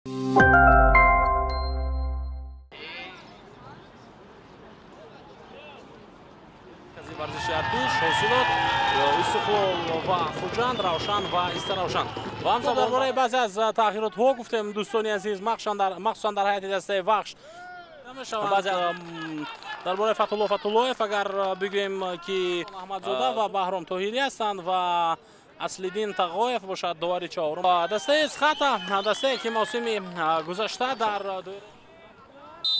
ورزشی ارتوش حاصلات استقلال و خوجند روشن و ایست روشن و همچنین درباره بعضی از تغییرات ها گفتیم دوستانی عزیز مخصوصا در هیئت دسته وخش درباره فتولوف اگر بگوییم که احمدزاده و بهرام طاهری هستند و اصلیدین تقایف باشد داوری چهارم دسته اسخطه دسته که موسم گذشته در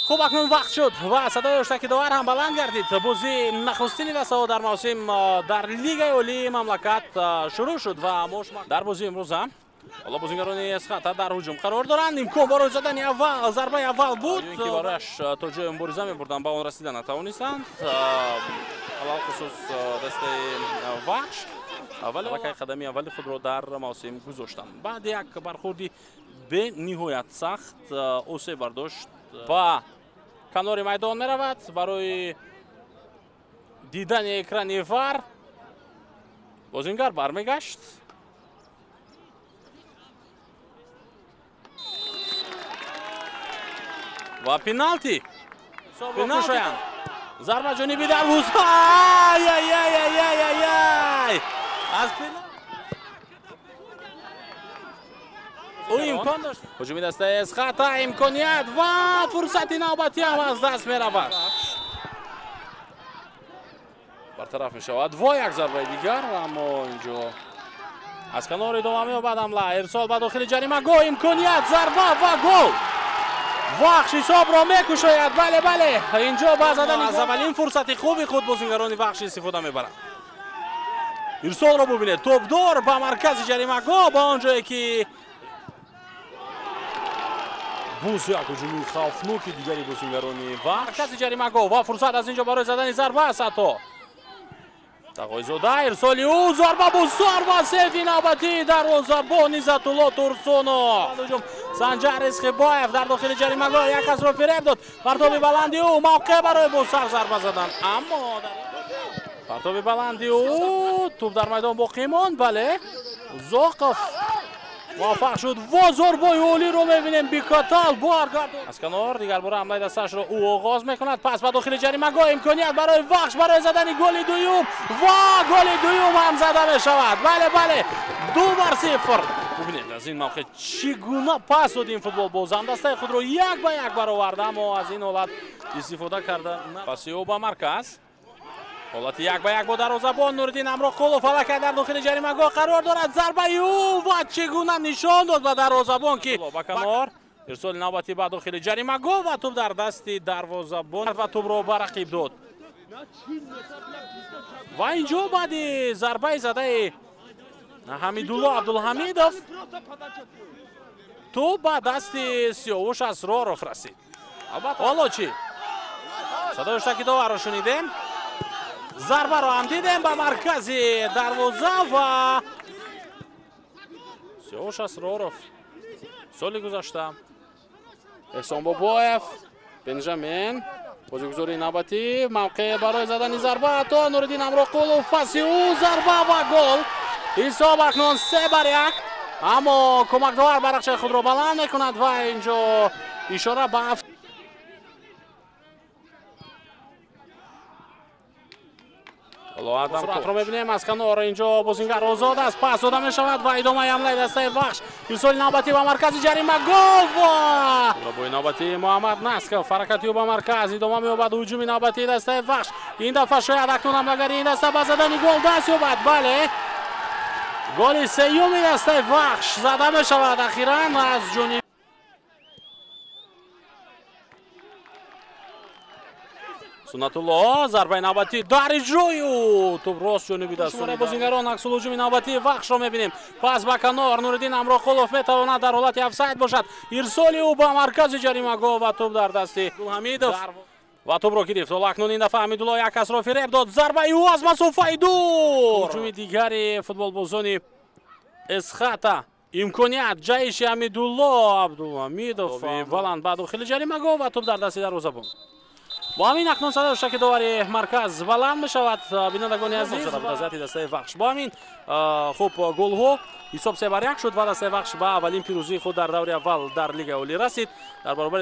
خوب اکنون وقت شد و صدای اشتراکی داور هم بلند گردید. بازی نخستین دسته در موسم در لیگ عالی مملکت شروع شد و در بازی امروز هم حالا بازیگران اسخطه در هجوم قرار دارند. امکان برای زدن اول ضربه اول بود که برایش تا جای مبارزه می‌بردند با اون رسیدن نتوانستند. حالا خصوص دسته وحش اول قدمی اول خود را در موسم گذاشتند. بعد یک برخوردی به نهایت سخت اوسه برداشت با کنار میدان می رود برای دیدن اکران ور بازیگر برمیگشت و پنالتی شویند. ضربه جانبی دروازه از او امکان داشت. هجومی دسته اسخطه امکانیت و فرصت نوبتی هم از دست می رود. برطرف می شود و یک ضربه دیگر اما اینجا از کنار ادامه و بعد حمله ارسال به داخل جریمه گل امکانیت ضربه و گل وخش حساب را میکشاید. بله اینجا با زدن از اولین فرصت خوبی خود بازیگران وخش استفاده میبرند. ارسال را ببینید توپدار به مرکز جریمه گل با آنجایی که بوس یک هجومی خوفناک دیگری بازیگران وخش مرکز جریمه گل و فرصت از اینجا برای زدن ضربه است. تقایزاده ارسالی او ضربه بسیار و سیف نوبتی دروازه‌بان عزت الله ترسونو سنجر اسخباев در داخل جریمه گاه یک کس را فریب داد. پرتاب بلندی او موقع برای بسر ضربه زدن اما پرتاب بلندی او توپ در میدان باقی ماند. بله زاقف موفق شد و ضربه عالی رو میبینیم بیکاتال بارگارد از کنار دیگر بار حمله دستش رو او آغاز میکند. پس به داخل جریمه گاه امکانیت برای وخش برای زدن گل دوم و گل دوم هم زده میشود. بله 2-0. ببینید از این موقع چگونه پاس داد این فوتبال بازم دسته خود رو 1-1 برآورده اما از این حالت استفاده کرده. پس او با مرکز حالت 1-1 با دروازه‌بان نوردین امرخولو فلکه در داخل جریمه گاه قرار دارد. ضربه او و چگونه نشان داد به دروازه‌بان که با کنار ارسال نوبتی به داخل جریمه گاه و توپ در دست دروازه‌بان و توپ را به رقیب داد و اینجا بعد ضربه زده حمیدالله عبدالحمیدов تو به دست سیاوش اسرارov رسید. حالا چی؟ صدای اشتراکی داور را شنیدیم. ضربه را هم دیدیم به مرکز دروازه و سیاوش اسرارov سال گذشته احسان باباев بنجامین بازیگزاری نوبتی موقع برای زدن ضربه تا نوردین امرخولو پس او ضربه و گل حساب اکنون 3-1 اما کمک داور برقچه خود را بلند میکند و اینجا اشاره به سرعت را میبینیم از کنار اینجا بازیگر آزاد است. پس داده میشود و ادامه حمله دسته وخش ارسال نوبتی به مرکز جریمه گل و با نوبتی محمد نسکف حرکتی به مرکز ادامه مییابد هجوم نوبتی دسته وخش. این دفعه شاید اکنون حمله‌گری این دسته به زدن گل دست یابد. بله گل سوم دسته وخش زده میشود اخیراً از جونی سنت الله. ضربه نوبتی در اجرای او توپ راست جانبی دست بازیگران عکس الهجوم نوبتی وخش را میبینیم. پس به کنار نوردین امرخولov میتواند در حالت افساید باشد. ارسال او به مرکز جریمه گاه و توپ در دست حمیدov و توپ را گرفت. حالا اکنون این دفعه حمیدالله یک کس را فریب داد. ضربه او از مسافه دور. هجوم دیگری فوتبال بازان اسخطه امکانیت جایش حمیدالله عبدالحمیدov بلند به داخل جریمه گاه و توپ در دست دروازه‌بان. با همین اکنون صدر شد که داوری مرکز بلند میشود. بینندگان عزیز وضعیت دسته بخش با همین خوب گل ها حساب 3-1 شد و دسته بخش به اولین پیروزی خود در دور اول در لیگ اولی رسید. در برابر